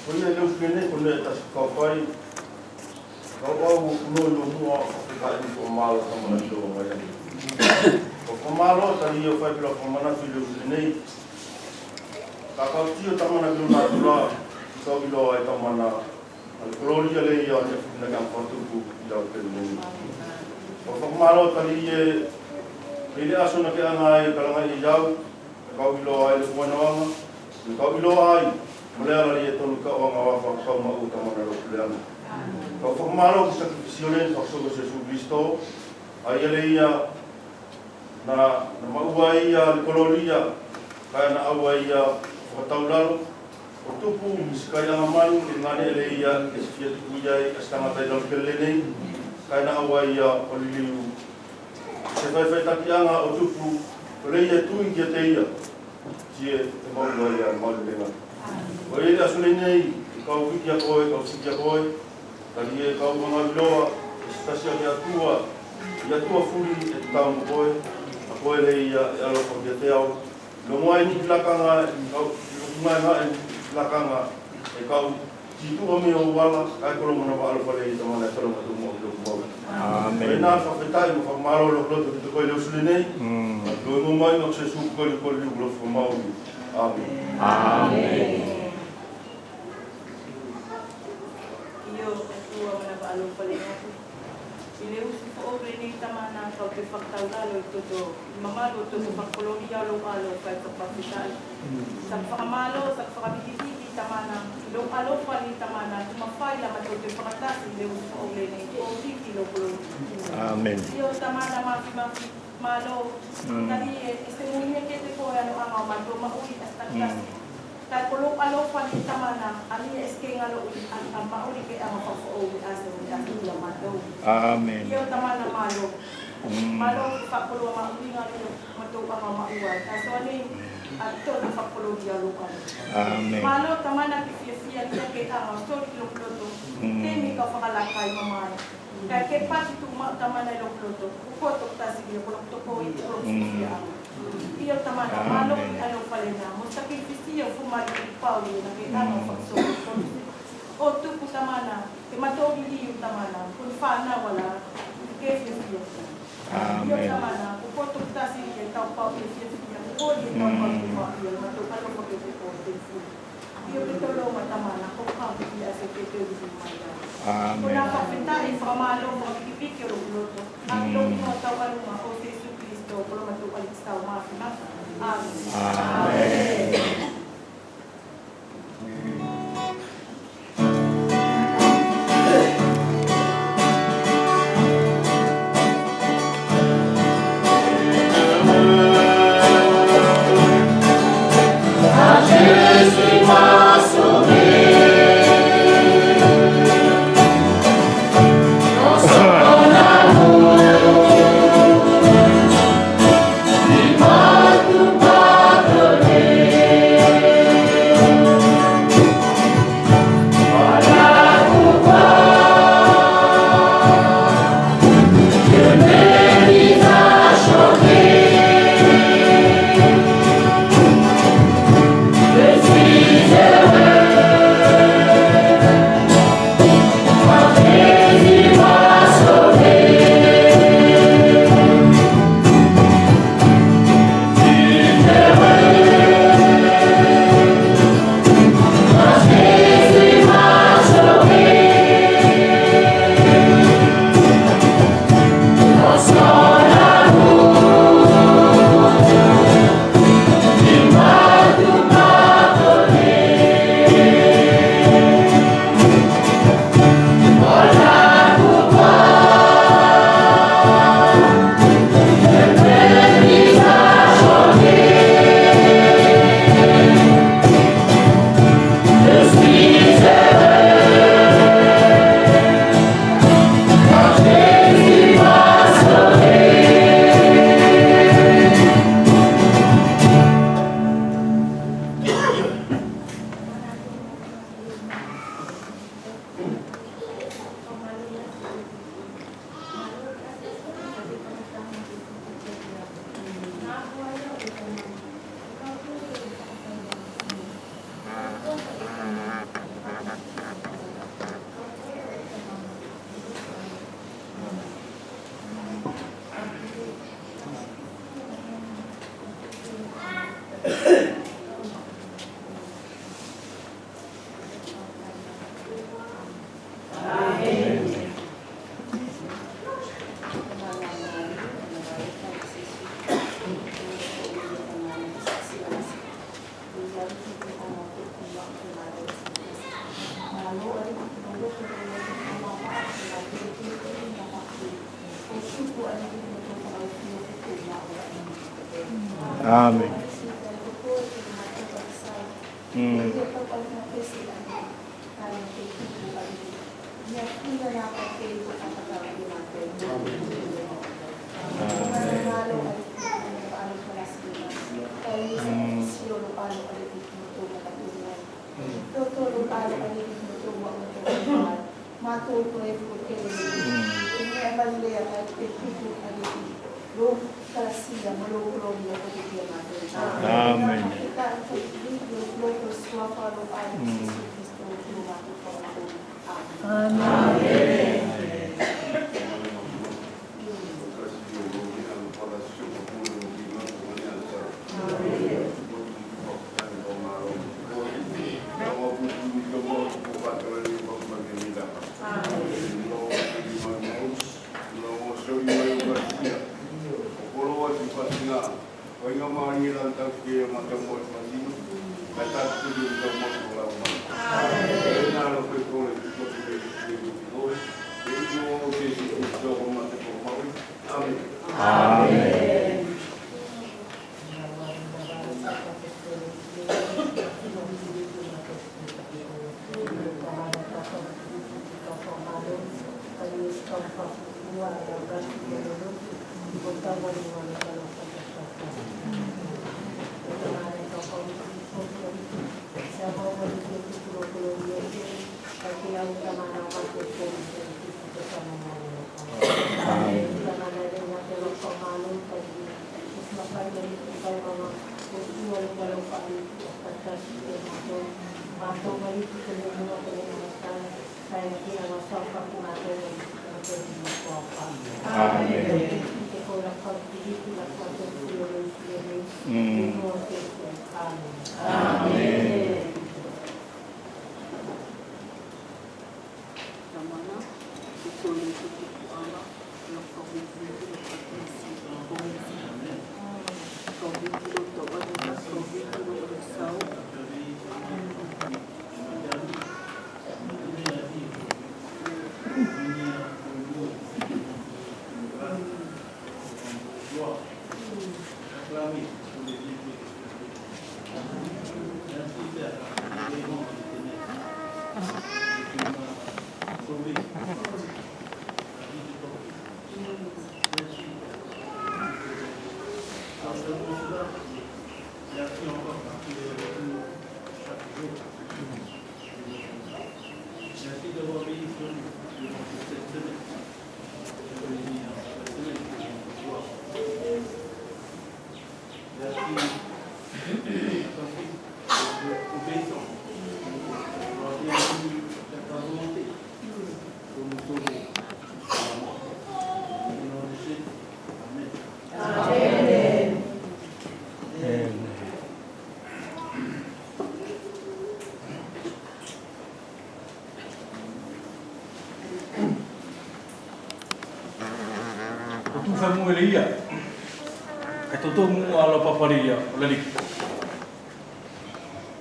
Koi e leu kene kone tas kaupai. Kau no mua ka ni ko malo tamana do ngai. Ko malo tali yo fai pela komana fi leu kene. Ka kau tio tamana do na tura. Kau bilo ai tamana. Al gloria le yo ne na kam fotu ku ila kene. Ko malo tali e ele aso na ke angai kalanga i jau. Kau bilo ai le kuana. Kau bilo ai mulai dari itu luka orang awam fakau mau utama dari kuliah. Kau formalo sacrificaciones fakau Jesus Cristo. Ayaleia na mauaia kolonia kana awaia fataulalo. Otupu miskaya naman ngane leia kesfia tujai astanga taidal kelene kana awaia oliliu. Sebai takianga otupu leia tu ingeteia. Cie mau loia mau lenga. Oi da sunei kau fikia koi kau sikia koi tadi kau mengabiloa stasiun ya tua fuli etau koi koi le ya alo kau teo lo moi ni belakanga kau mai mai belakanga kau jitu kami wala kai kalau mana alo pale teman kalau tu mau amen na fa petai mo malo lo lo koi lo sunei lo mai no se su koi lo mau amen amen. Along pala natin. Ineusip ko rin tamana kau pagtaulalo ito do. Mamalo ito sa pagkoloniya alo kahit sa pagpital. Sa pakamalo, sa pakabibibigi tamana. Ilong alo pa ni tamana. Tumapay lang ito yung pakatas. Ineusip ko rin ito. Amen. Iyo tamana mafi malo. Tadi istimunya kita ko ano ang mato mauli hasta klase. Kahit kulong alo pa ni tamana, ani eske ngalo ang mauli kay ang mapag-uwi asa ng mato. Amen. Iyo tamana malo. Malo pakulo mauli ngalo mato ang mauwan. Kaso ani ato na pakulo dialo ka. Amen. Malo tamana kifia kay ang story lokloto. Kemi ka pakalakay mamay. Kaya kay pati tamana lokloto. Ukotok ta sige kulong toko ito kifia. Iyo tamana malo ano pala na mo sacrifice fumali pauli na kay ano pagsuko o tu ku tamana ke matogi iyo tamana kun fana wala ke iyo iyo tamana ku potok ta si ke tau pauli iyo ko di tau pauli iyo mato kalo ko ke ko iyo bitolo matamana ko ka iya se ke ke di maya amen kuna pa pintai famalo mo kipikyo luto ang lo mo tau kalo ma o Jesus Cristo ko mato kaligtaw ma amen. Amen. Imagine Amen.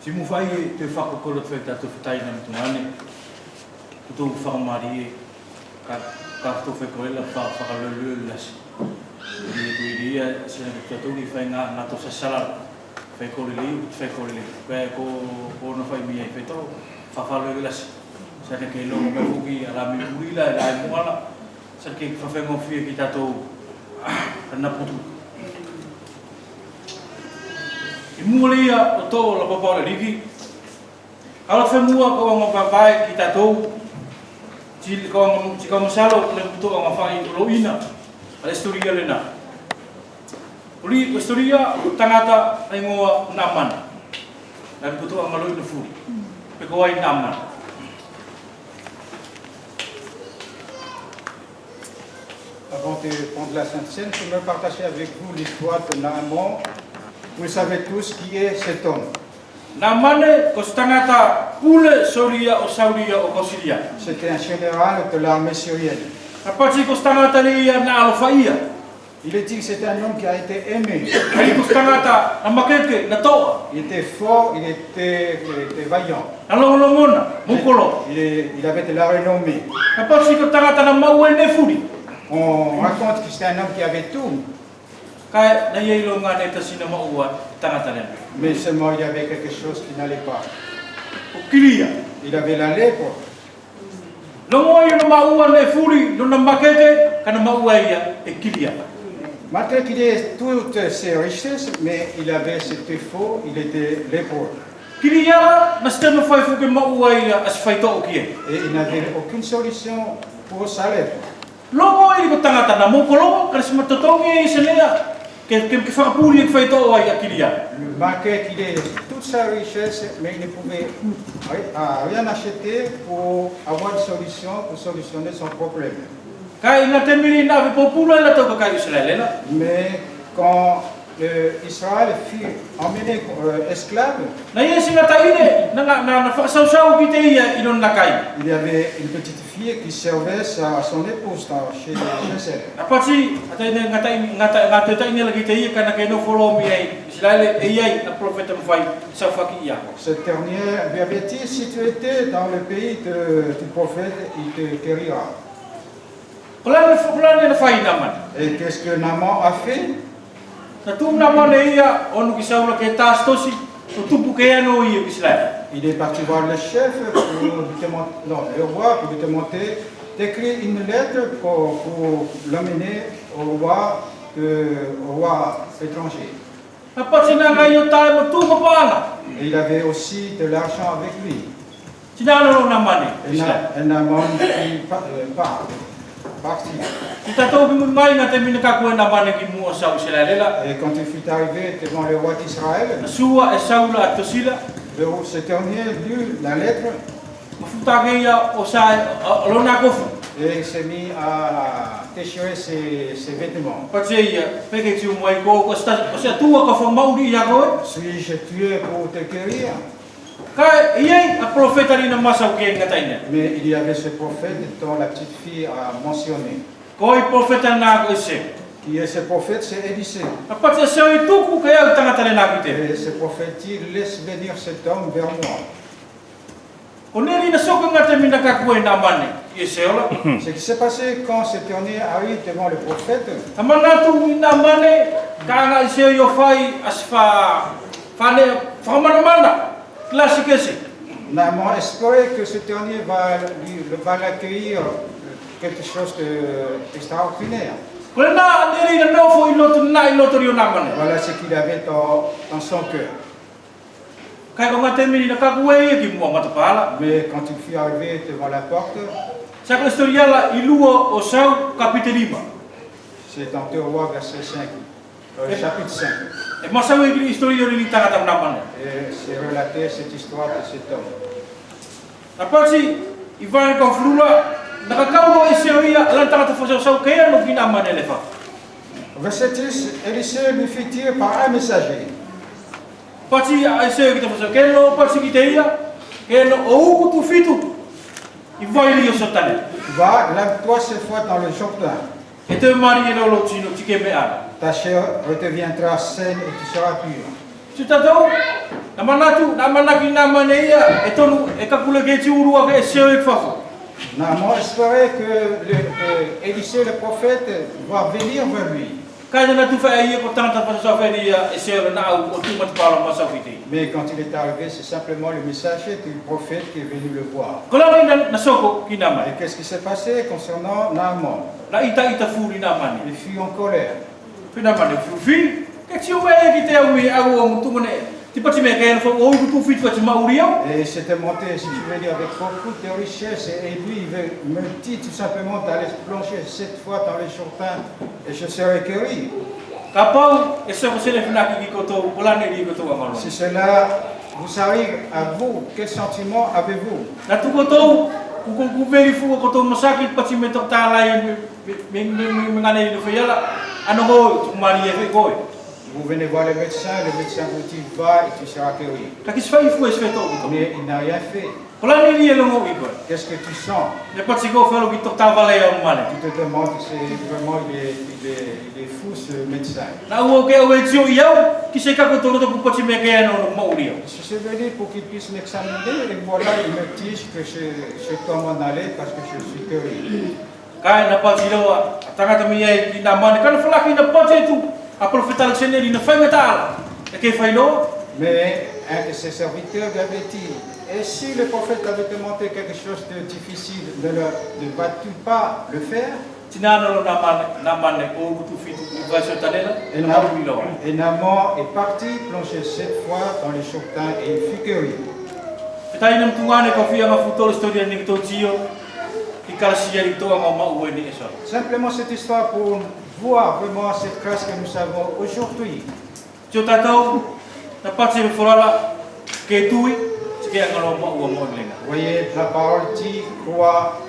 Si mu fai te whakakoro te tatu whataina mi tungane, kutu whakamari ka to whekoela whakalulu lasi. Iria sena ki tatu ni whai ngā to sasala, whekori liu, whekori liu. Kaya ko na whai mi ai wheto, whakalulu lasi. Sena ke longo me huki alami uila e lai muala, sena ke whawhengo whia ki tatu kana putu. I mulia o tō la papa o riki. Ala whenua ko ang mapapay ki tatou. Ko ang masalo le puto ang mawhai o loina. Ala istoria le na. Uli istoria tangata ay ngoa naman. Labi puto ang maloy na fu. Pekawai naman. Avant de prendre la Sainte Seine, je vais partager avec vous l'histoire de Naaman. Vous savez tous qui est cet homme. C'était un général de l'armée syrienne. Il est dit que c'était un homme qui a été aimé. Il était fort, il était vaillant. Il avait de la renommée. On raconte que c'était un homme qui avait tout. Kai na ye lo ngane ta sina maua tangata le. Mais seulement il y avait quelque chose qui n'allait pas. O kilia. Il avait la lèpre. Lo mo yo maua le furi lo na makete kana maua ia e kilia. Malgré qu'il ait toutes ses richesses, mais il avait cet défaut, il était lépreux. Kilia na stema fai fu ke maua ia as fai to o kie. Et il n'avait aucune solution pour sa lèpre. Lo mo i ko tangata na mo kolo kana sima totongi se lea. Que farpuri que fait toi à Kilia. Malgré qu'il ait toute sa richesse, mais il ne pouvait rien acheter pour avoir une solution, pour solutionner son problème. Mais quand Israël fut emmené esclave, il y avait une petite fille qui servait à son épouse chez elle. Cette dernière lui avait dit, si tu étais dans le pays du prophète, il te guérira. Et qu'est-ce que Naaman a fait? Il est parti voir le chef, le roi, pour lui demander d'écrire une lettre pour l'emmener au roi étranger. Et il avait aussi de l'argent avec lui. Et Naaman parti. Et quand il fut arrivé devant le roi d'Israël, ce dernier lut la lettre et il s'est mis à déchirer ses vêtements. Suis-je tué pour te guérir? Mais il y avait ce prophète dont la petite fille a mentionné. Qui est ce prophète? C'est Élisée. Et ce prophète dit, laisse venir cet homme vers moi. Ce qui s'est passé quand ce dernier arrive devant le prophète, Naaman espérait que ce dernier va l'accueillir quelque chose d'extraordinaire. Voilà ce qu'il avait dans son cœur. Mais quand il fut arrivé devant la porte, c'est dans 2 Rois verset 5, chapitre 5. Et c'est relaté cette histoire de cet homme. Verset 10, Élisée lui fit dire par un messager. Va, lave-toi 7 fois dans le Jourdain. Ta chair redeviendra saine et tu seras pur. Naaman espérait que Élisée le prophète va venir vers lui. Mais quand il est arrivé, c'est simplement le messager du prophète qui est venu le voir. Et qu'est-ce qui s'est passé concernant Naaman? Il fut en colère. Et il s'était monté, si tu veux dire, avec beaucoup de richesses. Et lui, il me dit tout simplement d'aller plonger 7 fois dans les Jourdains et je serai guéri. Si cela vous arrive à vous, quel sentiment avez-vous? Vous venez voir le médecin vous dit va et tu seras guéri. Mais il n'a rien fait. Qu'est-ce que tu sens? Tu te demandes, vraiment il est fou ce médecin. Je suis venu pour qu'il puisse m'examiner et voilà, il me dit que je dois m'en aller parce que je suis guéri. A profeta le sene lina fai metal. E ke fai lo? Mais un de ses serviteurs lui avait dit, et si le prophète avait demandé quelque chose de difficile, ne vas-tu pas le faire? Tinana lo na mane o butu fitu vai so talela. Et Naaman est parti plonger 7 fois dans les chopins et il fut guéri. Petai nam tungane ka fia nga futol storia ni to tio. Ki kalasia ri to nga ma ueni eso. Simplement cette histoire pour voir vraiment cette grâce que nous avons aujourd'hui. Jo tatau na patsi forala ke tui, ke ngalo ma uo mo lenga. Voyez, la parole dit, crois